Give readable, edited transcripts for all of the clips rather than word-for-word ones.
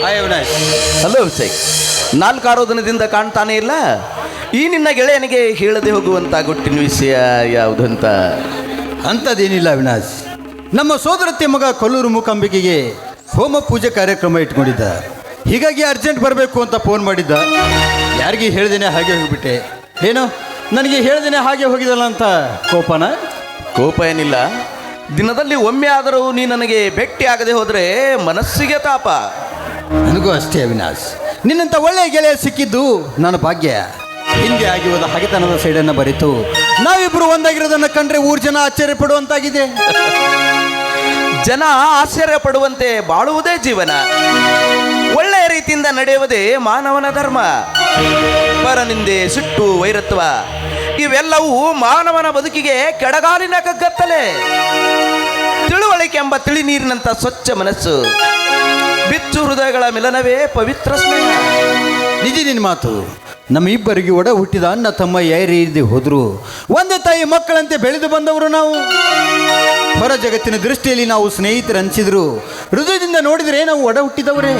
Hi Avinash. Hello Abhishek, 4-6 ದಿನದಿಂದ ಕಾಣ್ತಾನೆ ಇಲ್ಲ. ಈ ನಿನ್ನ ಗೆಳೆಯನಿಗೆ ಹೇಳದೆ ಹೋಗುವಂತ ಗುಟ್ಟಿನ ವಿಷಯ ಯಾವುದಂತ? ಅಂಥದ್ದೇನಿಲ್ಲ ಅವಿನಾಶ್. ನಮ್ಮ ಸೋದರತ್ತೆ ಮಗ ಕೊಲ್ಲೂರು ಮೂಕಾಂಬಿಕೆಗೆ ಹೋಮ ಪೂಜೆ ಕಾರ್ಯಕ್ರಮ ಇಟ್ಕೊಂಡಿದ್ದ. ಹೀಗಾಗಿ ಅರ್ಜೆಂಟ್ ಬರಬೇಕು ಅಂತ ಫೋನ್ ಮಾಡಿದ್ದ. ಯಾರಿಗೆ ಹೇಳ್ದೇನೆ ಹಾಗೆ ಹೋಗಿಬಿಟ್ಟೆ. ಏನು ನನಗೆ ಹೇಳ್ದೇನೆ ಹಾಗೆ ಹೋಗಿದಲ್ಲ ಅಂತ ಕೋಪನ? ಕೋಪ ಏನಿಲ್ಲ. ದಿನದಲ್ಲಿ ಒಮ್ಮೆ ಆದರೂ ನೀ ನನಗೆ ಭೇಟಿ ಆಗದೆ ಹೋದರೆ ಮನಸ್ಸಿಗೆ ತಾಪ. ನನಗೂ ಅಷ್ಟೇ ಅವಿನಾಶ್. ನಿನ್ನಂಥ ಒಳ್ಳೆಯ ಗೆಳೆಯ ಸಿಕ್ಕಿದ್ದು ನನ್ನ ಭಾಗ್ಯ. ಹಿಂದೆ ಆಗಿರೋದ ಹಗೆತನದ ಸೈಡನ್ನು ಬರೀತು ನಾವಿಬ್ಬರು ಒಂದಾಗಿರೋದನ್ನು ಕಂಡ್ರೆ ಊರು ಜನ ಆಶ್ಚರ್ಯ ಪಡುವಂತಾಗಿದೆ. ಜನ ಆಶ್ಚರ್ಯ ಪಡುವಂತೆ ಬಾಳುವುದೇ ಜೀವನ. ಒಳ್ಳೆಯ ರೀತಿಯಿಂದ ನಡೆಯುವುದೇ ಮಾನವನ ಧರ್ಮ. ಪರನಿಂದೆ ಸಿಟ್ಟು, ವೈರತ್ವ ಇವೆಲ್ಲವೂ ಮಾನವನ ಬದುಕಿಗೆ ಕೆಡಗಾಲಿನ ಕಗ್ಗತ್ತಲೆ. ತಿಳುವಳಿಕೆ ಎಂಬ ತಿಳಿ ನೀರಿನಂತ ಸ್ವಚ್ಛ ಮನಸ್ಸು, ಬಿಚ್ಚು ಹೃದಯಗಳ ಮಿಲನವೇ ಪವಿತ್ರ ಸ್ನೇಹ. ನಿಜ ನಿನ್ನ ಮಾತು. ನಮ್ಮ ಇಬ್ಬರಿಗೆ ಒಡ ಹುಟ್ಟಿದ ಅಣ್ಣ ತಮ್ಮ ಯಾರೇ ಇರದೆ ಹೋದ್ರು ಒಂದೇ ತಾಯಿ ಮಕ್ಕಳಂತೆ ಬೆಳೆದು ಬಂದವರು ನಾವು. ಹೊರ ಜಗತ್ತಿನ ದೃಷ್ಟಿಯಲ್ಲಿ ನಾವು ಸ್ನೇಹಿತರು ಅನಿಸಿದ್ರು ಹೃದಯದಿಂದ ನೋಡಿದರೆ ನಾವು ಒಡ ಹುಟ್ಟಿದವರೇ.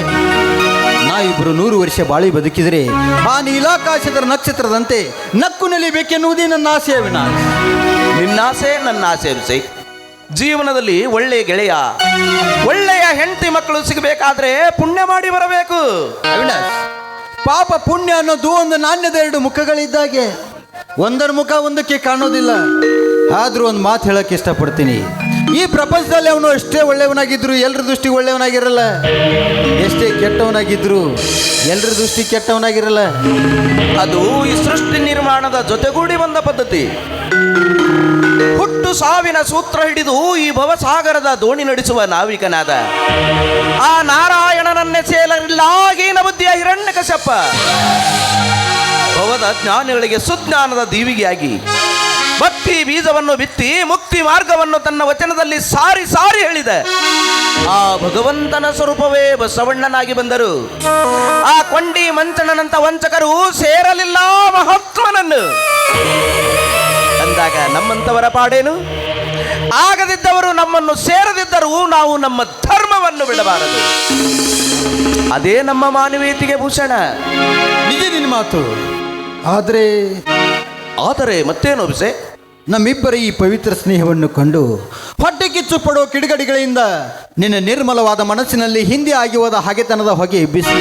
ನಾವಿಬ್ಬರು 100 ವರ್ಷ ಬಾಳಿ ಬದುಕಿದರೆ ಆ ನೀಲಾಕಾಶದ ನಕ್ಷತ್ರದಂತೆ ನಕ್ಕು ನಲಿಬೇಕೆನ್ನುವುದೇ ನನ್ನ ಆಸೆ ಅವಿನಾಶ್. ನಿನ್ನಾಸೆ ನನ್ನ ಆಸೆ ಅಭಿಷೇಕ್. ಜೀವನದಲ್ಲಿ ಒಳ್ಳೆಯ ಗೆಳೆಯ, ಒಳ್ಳೆಯ ಹೆಂಡತಿ ಮಕ್ಕಳು ಸಿಗಬೇಕಾದ್ರೆ ಪುಣ್ಯ ಮಾಡಿ ಬರಬೇಕು ಅವಿನಾಶ್. ಪಾಪ ಪುಣ್ಯ ಅನ್ನೋದು ಒಂದು ನಾಣ್ಯದ 2 ಮುಖಗಳಿದ್ದಾಗೆ. ಒಂದರ ಮುಖ ಒಂದಕ್ಕೆ ಕಾಣೋದಿಲ್ಲ. ಆದರೂ ಒಂದು ಮಾತು ಹೇಳೋಕ್ಕೆ ಇಷ್ಟಪಡ್ತೀನಿ. ಈ ಪ್ರಪಂಚದಲ್ಲಿ ಅವನು ಎಷ್ಟೇ ಒಳ್ಳೆಯವನಾಗಿದ್ರು ಎಲ್ಲರ ದೃಷ್ಟಿಗೆ ಒಳ್ಳೆಯವನಾಗಿರಲ್ಲ. ಎಷ್ಟೇ ಕೆಟ್ಟವನಾಗಿದ್ರು ಎಲ್ಲರ ದೃಷ್ಟಿ ಕೆಟ್ಟವನಾಗಿರಲ್ಲ. ಅದು ಈ ಸೃಷ್ಟಿ ನಿರ್ಮಾಣದ ಜೊತೆಗೂಡಿ ಬಂದ ಪದ್ಧತಿ. ಹುಟ್ಟು ಸಾವಿನ ಸೂತ್ರ ಹಿಡಿದು ಈ ಭವಸಾಗರದ ದೋಣಿ ನಡೆಸುವ ನಾವಿಕನಾದ ಆ ನಾರಾಯಣನನ್ನೇ ಸೇಲರಿಲ್ಲಾಗೀನ ಬುದ್ಧಿಯ ಹಿರಣ್ಯಕಶ್ಯಪ ಭವದ ಜ್ಞಾನಿಗಳಿಗೆ ಸುಜ್ಞಾನದ ದೀವಿಗೆಯಾಗಿ ಭಕ್ತಿ ಬೀಜವನ್ನು ಬಿತ್ತಿ ಮುಕ್ತಿ ಮಾರ್ಗವನ್ನು ತನ್ನ ವಚನದಲ್ಲಿ ಸಾರಿ ಸಾರಿ ಹೇಳಿದೆ. ಆ ಭಗವಂತನ ಸ್ವರೂಪವೇ ಬಸವಣ್ಣನಾಗಿ ಬಂದರು. ಆ ಕೊಂಡಿ ಮಂಚಣ್ಣನಂತ ವಂಚಕರು ಸೇರಲಿಲ್ಲ ಮಹಾತ್ಮನನ್ನು ಅಂದಾಗ ನಮ್ಮಂತವರ ಪಾಡೇನು? ಆಗದಿದ್ದವರು ನಮ್ಮನ್ನು ಸೇರದಿದ್ದರೂ ನಾವು ನಮ್ಮ ಧರ್ಮವನ್ನು ಬಿಡಬಾರದು. ಅದೇ ನಮ್ಮ ಮಾನವೀಯತೆಗೆ ಭೂಷಣ. ನಿಜ ನಿನ್ನ ಮಾತು. ಆದರೆ ಮತ್ತೇನು ಅಭಿಷೇ? ನಮ್ಮಿಬ್ಬರ ಈ ಪವಿತ್ರ ಸ್ನೇಹವನ್ನು ಕಂಡು ಹೊಟ್ಟೆ ಕಿಚ್ಚು ಪಡೋ ಕಿಡಿಗಡಿಗಳಿಂದ ನಿನ್ನ ನಿರ್ಮಲವಾದ ಮನಸ್ಸಿನಲ್ಲಿ ಹಿಂದೆ ಆಗಿ ಹೋದ ಹಗೆತನದ ಹೊಗೆ ಬಿಸಿ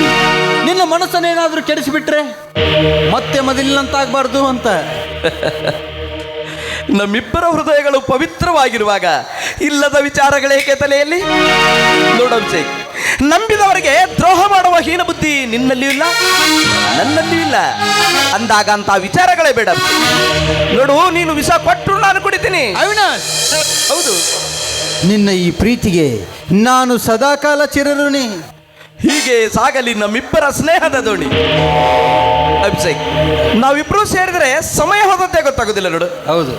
ನಿನ್ನ ಮನಸ್ಸನ್ನೇನಾದರೂ ಕೆಡಿಸಿಬಿಟ್ರೆ ಮತ್ತೆ ಮೊದಲಿನಂತಾಗಬಾರ್ದು ಅಂತ. ನಮ್ಮಿಬ್ಬರ ಹೃದಯಗಳು ಪವಿತ್ರವಾಗಿರುವಾಗ ಇಲ್ಲದ ವಿಚಾರಗಳೇಕೆ ತಲೆಯಲ್ಲಿ? ನೋಡಂಸೆ, ನಂಬಿದವರಿಗೆ ದ್ರೋಹ ಮಾಡುವ ಹೀನ ಬುದ್ಧಿ ನಿನ್ನಲ್ಲಿಯೂ ಇಲ್ಲ, ನನ್ನಲ್ಲಿಯೂ ಇಲ್ಲ ಅಂದಾಗ ಅಂತ ವಿಚಾರಗಳೇ ಬೇಡ. ನೋಡು, ನೀನು ವಿಷ ಕೊಟ್ಟರು ನಾನು ಕುಡಿತೀನಿ. ಅವಿನಾಶ್, ಹೌದು, ನಿನ್ನ ಈ ಪ್ರೀತಿಗೆ ನಾನು ಸದಾಕಾಲ ಚಿರಋಣಿ. ಹೀಗೆ ಸಾಗಲಿ ನಮ್ಮಿಬ್ಬರ ಸ್ನೇಹದ ದೋಣಿ. ಅಭಿಷೇಕ್, ನಾವಿಬ್ರು ಸೇರಿದ್ರೆ ಸಮಯ ಹೋದಂತೆ ಗೊತ್ತಾಗೋದಿಲ್ಲ. ನೋಡು, ಹೌದು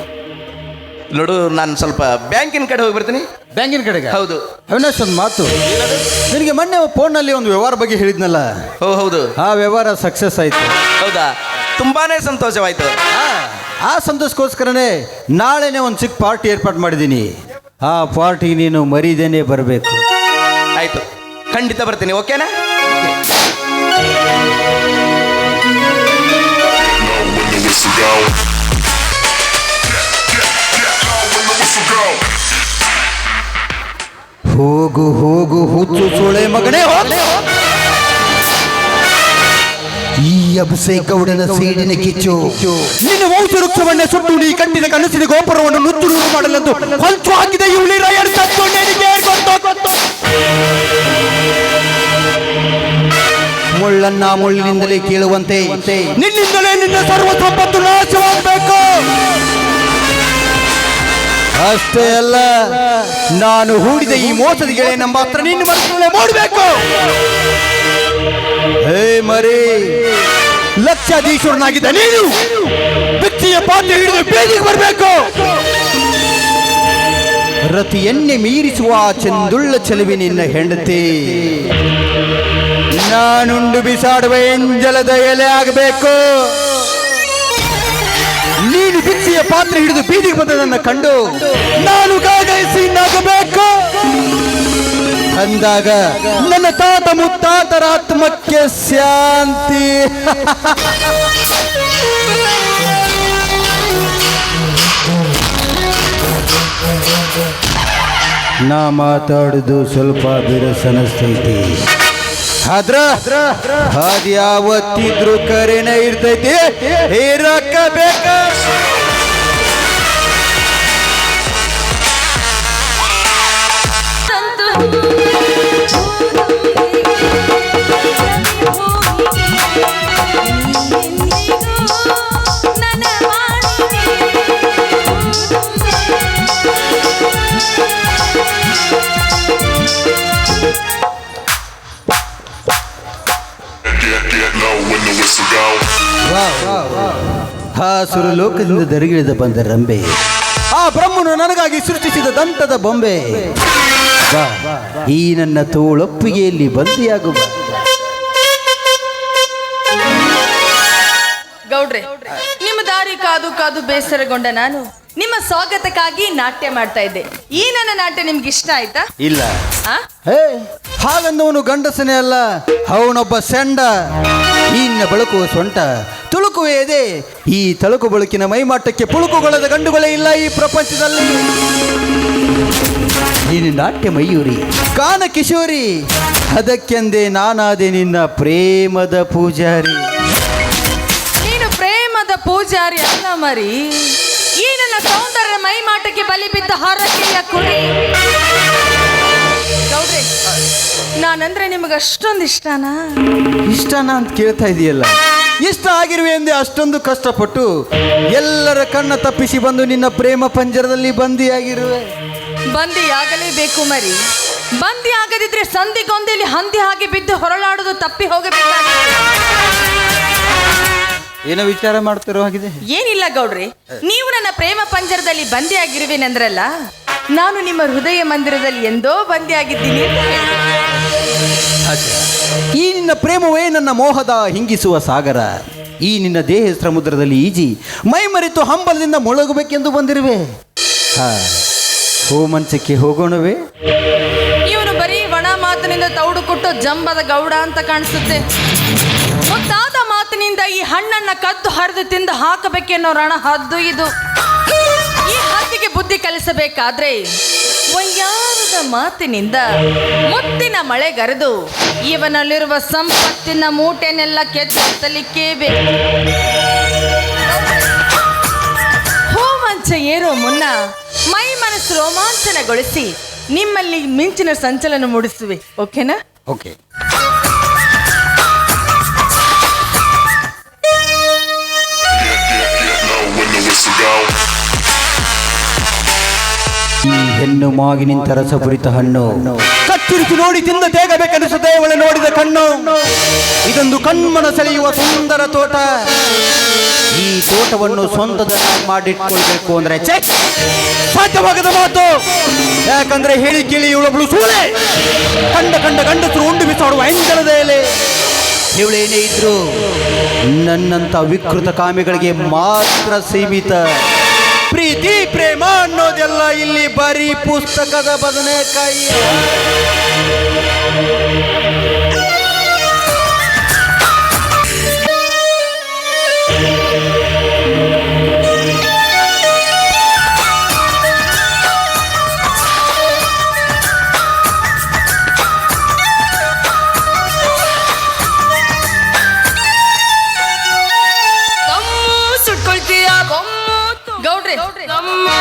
ನೋಡು, ನಾನು ಸ್ವಲ್ಪ ಬ್ಯಾಂಕಿನ ಕಡೆ ಹೋಗಿ ಬರ್ತೀನಿ. ಬ್ಯಾಂಕಿನ ಕಡೆಗೆ? ಹೌದು. ಅವಿನಾಶ್, ಒಂದು ಮಾತು. ನಿನಗೆ ಮೊನ್ನೆ ಫೋನ್ನಲ್ಲಿ ಒಂದು ವ್ಯವಹಾರ ಬಗ್ಗೆ ಹೇಳಿದ್ನಲ್ಲ? ಹೌದು. ಆ ವ್ಯವಹಾರ ಸಕ್ಸಸ್ ಆಯ್ತು. ಹೌದಾ? ತುಂಬಾನೇ ಸಂತೋಷವಾಯ್ತು. ಆ ಸಂತೋಷಕ್ಕೋಸ್ಕರನೇ ನಾಳೆನೇ ಒಂದು ಚಿಕ್ಕ ಪಾರ್ಟಿ ಏರ್ಪಾಡು ಮಾಡಿದ್ದೀನಿ. ಆ ಪಾರ್ಟಿಗೆ ನೀನು ಮರೀದೇನೆ ಬರಬೇಕು. ಆಯ್ತು, ಖಂಡಿತ ಬರ್ತೀನಿ. ಓಕೆನಾ? ಹೋಗು ಹೋಗು ಹುಚ್ಚು ಸೊಳೆ ಮಗನೇ, ಈ ಅಭಿಷೇಕ ಗೌಡನ ಸೀಡಿನ ಕಿಚ್ಚು ನಿನ್ನ ವಂಶ ವೃಕ್ಷವನ್ನೇ ಸುಟ್ಟು ನೀ ಕಣ್ಣಿನ ಕನಸಿನ ಗೋಪುರವನ್ನು ನುಚ್ಚು ನೂರು ಮಾಡಲೆಂದು ಹೊಂಚು ಹಾಕಿದ ಇವಳಿ ರಾಯರ್ ಮುಳ್ಳನ್ನ ಮುಳ್ಳಿನಿಂದಲೇ ಕೇಳುವಂತೆ ನಿನ್ನಿಂದಲೇ ನಿನ್ನ ಸರ್ವ ಸಂಪತ್ತು ನಾಶವಾಗಬೇಕು. ಅಷ್ಟೇ ಅಲ್ಲ, ನಾನು ಹೂಡಿದ ಈ ಮೋಸದ ಗೆಳೆಯನ ಮಾತ್ರ ನಿನ್ನ ಮನಸ್ಸಿನಲ್ಲೇ ಮೂಡಬೇಕು. ಹೇ ಮರಿ, ಲಕ್ಷಾಧೀಶ್ವರನಾಗಿದ್ದ ನೀನು ಭಿಕ್ಷೆಯ ಪಾತ್ರೆ ಹಿಡಿದು ಬೀದಿಗೆ ಬರಬೇಕು. ರತಿಯನ್ನೇ ಮೀರಿಸುವ ಚಂದುಳ್ಳ ಚೆಲುವೆ ನಿನ್ನ ಹೆಂಡತಿ. ನಾನುಂಡು ಬಿಸಾಡುವ ಎಂಜಲದ ಎಲೆ ಆಗಬೇಕು. ನೀನು ಭಿಕ್ಷೆಯ ಪಾತ್ರೆ ಹಿಡಿದು ಬೀದಿಗೆ ಬಂದದನ್ನು ಕಂಡು ನಾನು ಗಾಗೈಸಿ ನಗಬೇಕು. ಅಂದಾಗ ನನ್ನ ತಾತ ಮುತ್ತಾತರ ಆತ್ಮಕ್ಕೆ ಶಾಂತಿ. ನಾ ಮಾತಾಡುದು ಸ್ವಲ್ಪ ಬಿರುಸನಿಸ್ತೈತಿ, ಆದ್ರ ಅದ್ ಯಾವತ್ತಿದ್ರು ಕರೆನೇ ಇರ್ತೈತಿ. ಇರಕ್ಕ ಬೇಕ ಆ ಸುರಲೋಕದಿಂದ ದರಗಿಳಿದ ಬಂದ ರಂಬೆ, ಆ ಬ್ರಹ್ಮನು ನನಗಾಗಿ ಸೃಷ್ಟಿಸಿದ ದಂತದ ಬೊಂಬೆ, ಬಾ ಈ ನನ್ನ ತೋಳೊಪ್ಪಿಗೆಯಲ್ಲಿ ಬಂದಿಯಾಗುವ. ಗೌಡ್ರೆ, ನಿಮ್ಮ ದಾರಿ ಕಾದು ಕಾದು ಬೇಸರಗೊಂಡ ನಾನು ನಿಮ್ಮ ಸ್ವಾಗತಕ್ಕಾಗಿ ನಾಟ್ಯ ಮಾಡ್ತಾ ಇದ್ದೆ. ಈ ನನ್ನ ನಾಟ್ಯ ನಿಮ್ಗೆ ಇಷ್ಟ ಆಯ್ತಾ? ಇಲ್ಲ, ಆ? ಹಾಗಂದವನು ಗಂಡಸನೇ ಅಲ್ಲ, ಅವನೊಬ್ಬ ಸೆಂಡ. ಇನ್ನ ಬಳಕುವ ಸೊಂಟ ತುಳುಕುವೆ ಇದೆ. ಈ ತಳುಕು ಬಳುಕಿನ ಮೈಮಾಟಕ್ಕೆ ಪುಳುಕುಗೊಳ್ಳದ ಗಂಡುಗಳೇ ಇಲ್ಲ ಈ ಪ್ರಪಂಚದಲ್ಲಿ. ನೀನು ನಾಟ್ಯ ಮಯೂರಿ, ಗಾನ ಕಿಶೋರಿ, ಅದಕ್ಕೆಂದೇ ನಾನಾದೆ ನಿನ್ನ ಪ್ರೇಮದ ಪೂಜಾರಿ. ನೀನು ಪ್ರೇಮದ ಪೂಜಾರಿ ಅಲ್ಲ ಮರಿ, ಈ ನನ್ನ ಸೌಂದರ್ಯ ಮೈಮಾಟಕ್ಕೆ ಬಲಿ ಬಿದ್ದ ಹರಕೆಯ ಕುರಿ. ಗೌಡ್ರೆ, ನಾನಂದ್ರೆ ನಿಮಗೆ ಅಷ್ಟೊಂದು ಇಷ್ಟನಾ? ಇಷ್ಟನಾ ಅಂತ ಕೇಳ್ತಾ ಇದೆಯಲ್ಲ. ಇಷ್ಟ ಆಗಿರುವೆ ಎಂದೇ ಅಷ್ಟೊಂದು ಕಷ್ಟಪಟ್ಟು ಎಲ್ಲರ ಕಣ್ಣ ತಪ್ಪಿಸಿ ಬಂದು ನಿನ್ನ ಪ್ರೇಮ ಪಂಜರದಲ್ಲಿ ಬಂದಿಯಾಗಿರುವೆ. ಬಂದಿಯಾಗಲೇಬೇಕು ಮರಿ. ಬಂದಿ ಆಗದಿದ್ರೆ ಸಂಧಿಗೊಂದಿಲಿ ಹಂದಿ ಹಾಗೆ ಬಿದ್ದು ಹೊರಳಾಡುವುದು ತಪ್ಪಿ ಹೋಗಬೇಕಾಗಿದೆ. ಏನೋ ವಿಚಾರ ಮಾಡ್ತಿರೋ ಹಾಗಿದೆ. ಏನಿಲ್ಲ ಗೌಡ್ರಿ, ನೀವು ನನ್ನ ಪ್ರೇಮ ಪಂಜರದಲ್ಲಿ ಬಂದಿಯಾಗಿರುವೇನೆಂದ್ರಲ್ಲ, ನಾನು ನಿಮ್ಮ ಹೃದಯ ಮಂದಿರದಲ್ಲಿ ಎಂದೋ ಬಂದಿಯಾಗಿದ್ದೀನಿ. ಈ ನಿನ್ನ ಪ್ರೇಮವೇ ನನ್ನ ಮೋಹದ ಹಿಂಗಿಸುವ ಸಾಗರ. ಈ ನಿನ್ನ ದೇಹ ಸಮುದ್ರದಲ್ಲಿ ಈಜಿ ಮೈ ಮರೆತು ಹಂಬಲದಿಂದ ಮುಳುಗಬೇಕೆಂದು ಬಂದಿರುವೆ. ಹೋ ಮಂಚಕ್ಕೆ ಹೋಗೋಣವೇ? ಇವನು ಬರೀ ಒಣ ಮಾತಿನಿಂದ ತೌಡು ಕೊಟ್ಟು ಜಂಬದ ಗೌಡ ಅಂತ ಕಾಣಿಸುತ್ತೆ. ಮುದ್ದಾದ ಮಾತಿನಿಂದ ಈ ಹಣ್ಣನ್ನ ಕದ್ದು ಹರಿದು ತಿಂದು ಹಾಕಬೇಕೆನ್ನೋ ರಣ ಹದ್ದು ಇದು. ಈ ಹದ್ದಿಗೆ ಬುದ್ಧಿ ಕಲಿಸಬೇಕಾದ್ರೆ ವಯ್ಯಾರದ ಮಾತಿನಿಂದ ಮುತ್ತಿನ ಮಳೆಗರೆದು ಇವನಲ್ಲಿರುವ ಸಂಪತ್ತಿನ ಮೂಟೆನೆಲ್ಲ ಕೆತ್ತಲಿಕ್ಕೇ ಬೇಕು. ಹೂಮಂಚ ಏರೋ ಮುನ್ನ ಮೈ ಮನಸ್ಸು ರೋಮಾಂಚನಗೊಳಿಸಿ ನಿಮ್ಮಲ್ಲಿ ಮಿಂಚಿನ ಸಂಚಲನ ಮೂಡಿಸುವೆ. ಓಕೆನಾ? ಓಕೆ. ಈ ಹೆಣ್ಣು ಮಾಗಿ ನಿಂತ ರಸಪುರಿತ ಹಣ್ಣು ಕತ್ತಿರಿಸಿ ನೋಡಿ ತಿಂದ ತೇಗಬೇಕನಿಸುತ್ತೆ ಅವಳೆ ನೋಡಿದ ಕಣ್ಣು. ಇದೊಂದು ಕಣ್ಮನ ಸೆಳೆಯುವ ಸುಂದರ ತೋಟ. ಈ ತೋಟವನ್ನು ಸ್ವಂತದನ್ನಾಗಿ ಮಾಡಿಟ್ಕೊಳ್ಬೇಕು ಅಂದ್ರೆ ಸಾಧ್ಯವಾಗದ ಮಾತು. ಯಾಕಂದ್ರೆ ಹೇಳಿ ಕೇಳಿ ಇವಳೊಬ್ಳು ಸೂಳೆ. ಕಂಡ ಗಂಡಸರು ಉಂಡು ಬಿಸಾಡುವ ಎಂಜಲದ ಎಲೆ. ಇವಳೇನೇ ಇದ್ರು ನನ್ನಂತ ವಿಕೃತ ಕಾಮಿಗಳಿಗೆ ಮಾತ್ರ ಸೀಮಿತ. ಪ್ರೀತಿ ಪ್ರೇಮ ಅನ್ನೋದೆಲ್ಲ ಇಲ್ಲಿ ಬರೀ ಪುಸ್ತಕದ ಬದನೆಕಾಯಿ.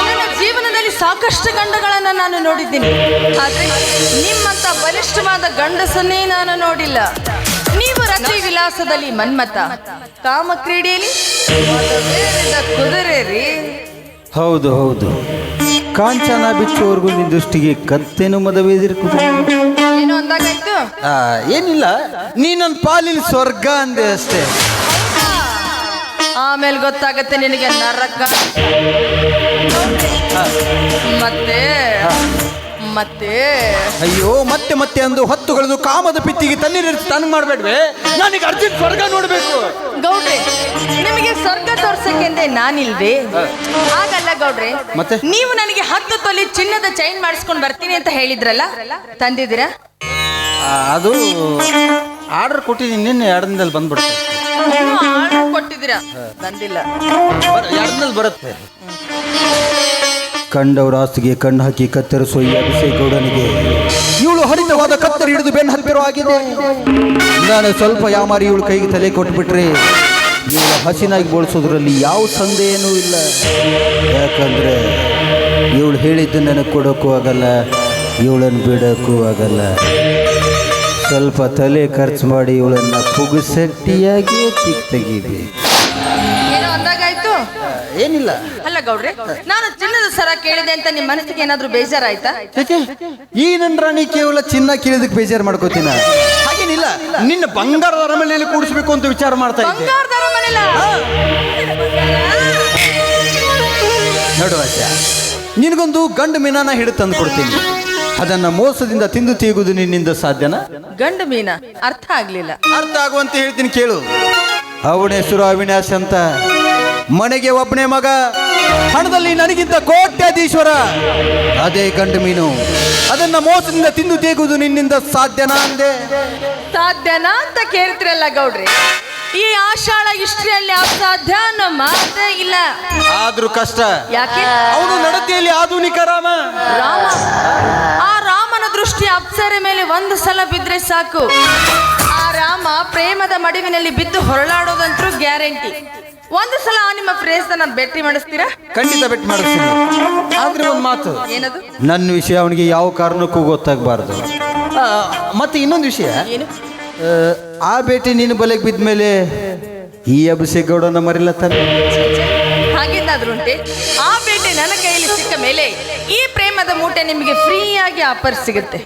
ನನ್ನ ಜೀವನದಲ್ಲಿ ಸಾಕಷ್ಟು ಗಂಡಗಳನ್ನ ನಾನು ನೋಡಿದ್ದೀನಿ, ಆದ್ರೆ ನಿಮ್ಮಂತ ಬಲಿಷ್ಠವಾದ ಗಂಡಸನ್ನೇ ನಾನು ನೋಡಿಲ್ಲ. ನೀವು ರತಿ ವಿಲಾಸದಲ್ಲಿ ಮನ್ಮತ, ಕಾಮ ಕ್ರೀಡೆಯಲ್ಲಿ ಕುದುರೆ ರೀ. ಹೌದು ಹೌದು, ಕಾಂಚನ ಬಿಚ್ಚುವವರೆಗೂ ನಿನ್ನ ದೃಷ್ಟಿಗೆ ಕತ್ತೇನು ಮದವೇದಿರ್ಕುದು. ಏನು ಅಂದಾಗಾಯ್ತು? ಏನಿಲ್ಲ, ನೀ ನನ್ನ ಪಾಲಿನ ಸ್ವರ್ಗ ಅಂದೆ ಅಷ್ಟೇ. ಆಮೇಲೆ ಗೊತ್ತಾಗತ್ತೆ ನಿನಗೆ ನರಕ. ಮತ್ತೆ ಮತ್ತೆ ಅಯ್ಯೋ ಮತ್ತೆ ಮತ್ತೆ ಅಂದು ಹೊತ್ತುಗಳದು ಕಾಮದ ಪಿತ್ತಿಗೆ ತಣ್ಣೀರಿಸಿ ತನಗೆ ಮಾಡಬೇಡ್ವೆ. ನನಗೆ ಅರ್ಜೆಂಟ್ ಸ್ವರ್ಗ ನೋಡ್ಬೇಕು. ಗೌಡ್ರೆ, ನಿಮಗೆ ಸ್ವರ್ಗ ತೋರ್ಸಕ್ಕೆಂದೇ ನಾನಿಲ್ವೇ? ಹಾಗಲ್ಲ ಗೌಡ್ರೆ, ಮತ್ತೆ? ನೀವು ನನಗೆ 10 ತೊಲಿ ಚಿನ್ನದ ಚೈನ್ ಮಾಡಿಸ್ಕೊಂಡು ಬರ್ತೀನಿ ಅಂತ ಹೇಳಿದ್ರಲ್ಲ, ತಂದಿದ್ದೀರಾ? ಅದು ಆರ್ಡರ್ ಕೊಟ್ಟಿದ್ದೀನಿ, ನಿನ್ನೆ 2 ದಿನದಲ್ಲಿ ಬಂದ್ಬಿಡುತ್ತೆ. ನೀವು ಆರ್ಡರ್ ಕೊಟ್ಟಿದ್ದೀರಾ, ಬಂದಿಲ್ಲ. 2 ದಿನದಲ್ಲಿ ಬರುತ್ತೆ. ಕಂಡವರ ಆಸ್ತಿಗೆ ಕಣ್ಣು ಹಾಕಿ ಕತ್ತರಿಸುವ ಈ ಅಭಿಷೇಕ್ ಗೌಡನಿಗೆ ಇವಳು ಹರಿತವಾದ ಕತ್ತರಿ ಹಿಡಿದು ಬೆನ್ನು ಹತ್ತಿರ ಆಗಿದೆ. ನಾನು ಸ್ವಲ್ಪ ಯಾಮಾರಿ ಇವಳು ಕೈಗೆ ತಲೆ ಕೊಟ್ಬಿಟ್ರೆ ಇವಳು ಹಸಿನಾಗಿ ಬೋಳಿಸೋದ್ರಲ್ಲಿ ಯಾವ ಸಂದೇಹನೂ ಇಲ್ಲ. ಯಾಕಂದ್ರೆ ಇವಳು ಹೇಳಿದ್ದು ನನಗೆ ಕೊಡೋಕ್ಕೂ ಆಗಲ್ಲ, ಇವಳನ್ನು ಬಿಡೋಕ್ಕೂ ಆಗಲ್ಲ. ಸ್ವಲ್ಪ ತಲೆ ಖರ್ಚು ಮಾಡಿ ಇವಳನ್ನು ಪುಗುಸಟ್ಟಿಯಾಗಿ ತೆಗೀಬೇಕು. ಏನೋ ಅಂದಾಗಾಯ್ತು. ಏನಿಲ್ಲ. ಅಲ್ಲ ಗೌಡ್ರೆ, ನಾನು ಚಿನ್ನದ ಸರ ಕೇಳಿದೆ ಅಂತ ನಿಮ್ಮ ಮನಸ್ಸಿಗೆ ಏನಾದ್ರೂ ಬೇಜಾರಾಯ್ತಾ? ಈ ನನ್ನ ರಾಣಿ ಕೇವಲ ಚಿನ್ನ ಕೇಳಿದಕ್ಕೆ ಬೇಜಾರು ಮಾಡ್ಕೋತೀನ? ಹಾಗೇನಿಲ್ಲ, ನಿನ್ನ ಬಂಗಾರದ ಅರಮನೆಯಲ್ಲಿ ಕೂಡಿಸ್ಬೇಕು ಅಂತ ವಿಚಾರ ಮಾಡ್ತಾ ಇದ್ದೆ. ಬಂಗಾರದ ಅರಮನೆಲ್ಲ? ನೋಡು ಆಚ, ನಿನಗೊಂದು ಗಂಡು ಮೀನಾನ ಹಿಡಿದು ತಂದು ಕೊಡ್ತೀನಿ. ಅದನ್ನ ಮೋಸದಿಂದ ತಿಂದು ತೀಗುವುದು ನಿನ್ನಿಂದ ಸಾಧ್ಯನಾ? ಗಂಡು ಮೀನ ಅರ್ಥ ಆಗ್ಲಿಲ್ಲ. ಅರ್ಥ ಆಗುವಂತೆ ಹೇಳ್ತೀನಿ ಕೇಳು. ಅವನ ಹೆಸರು ಅವಿನಾಶ್ ಅಂತ. ಮನೆಗೆ ಒಬ್ಬನೇ ಮಗ, ಹಣದಲ್ಲಿ ನನಗಿಂತ ಕೋಟ್ಯಾಧೀಶ್ವರ. ಅದೇ ಗಂಡು ಮೀನು. ಅದನ್ನ ಮೋಸದಿಂದ ತಿಂದು ತೇಗುವುದು ನಿನ್ನಿಂದ ಸಾಧ್ಯನಾ ಅಂದೆ. ಸಾಧ್ಯನಾ ಅಂತ ಕೇಳ್ತಿರಲ್ಲ ಗೌಡ್ರಿ, ಈ ಆಷಾಢ ಇಷ್ಟ್ರಿಯಲ್ಲಿ ಅಸಾಧ್ಯ ಅನ್ನೋ ಮಾತೇ ಇಲ್ಲ. ಆದ್ರೂ ಕಷ್ಟ. ಯಾಕೆ? ಅವನು ನಡತೆಯಲ್ಲಿ ಆಧುನಿಕ ರಾಮ. ರಾಮ, ಆ ರಾಮನ ದೃಷ್ಟಿ ಅಪ್ಸರೆ ಮೇಲೆ ಒಂದು ಸಲ ಬಿದ್ರೆ ಸಾಕು. ಆ ರಾಮ ಪ್ರೇಮದ ಮಡುವಿನಲ್ಲಿ ಬಿದ್ದು ಹೊರಳಾಡೋದಂತೂ ಗ್ಯಾರಂಟಿ. ಒಂದು ಸಲ ನಿಮ್ಮ ಫ್ರೇಸ್ನ ಭೇಟಿ ಮಾಡಿಸ್ತೀರಾ? ಖಂಡಿತ ಭೇಟಿ ಮಾಡಿಸ್ತೀನಿ. ಆದ್ರೆ ಒಂದು ಮಾತು, ಏನದು? ನನ್ನ ವಿಷಯ ಅವನಿಗೆ ಯಾವ ಕಾರಣಕ್ಕೂ ಗೊತ್ತಾಗಬಾರ್ದು. ಮತ್ತೆ ಇನ್ನೊಂದು ವಿಷಯ, ಏನು? ಆ ಭೇಟಿ ನೀನು ಬಲೆಗೆ ಬಿದ್ದ ಮೇಲೆ ಈ ಅಭಿಷೇಕ್ ಗೌಡನ ಮರಿಲತ್ತಾನೆ. ಹಾಗೇನಾದ್ರುಂಟೆ? ಆ ಭೇಟಿ ನನ್ನ ಕೈಯಲ್ಲಿ ಸಿಕ್ಕ ಮೇಲೆ ಈ ಪ್ರೇಮದ ಮೂಟೆ ನಿಮಗೆ ಫ್ರೀಯಾಗಿ ಆಫರ್ ಸಿಗುತ್ತೆ.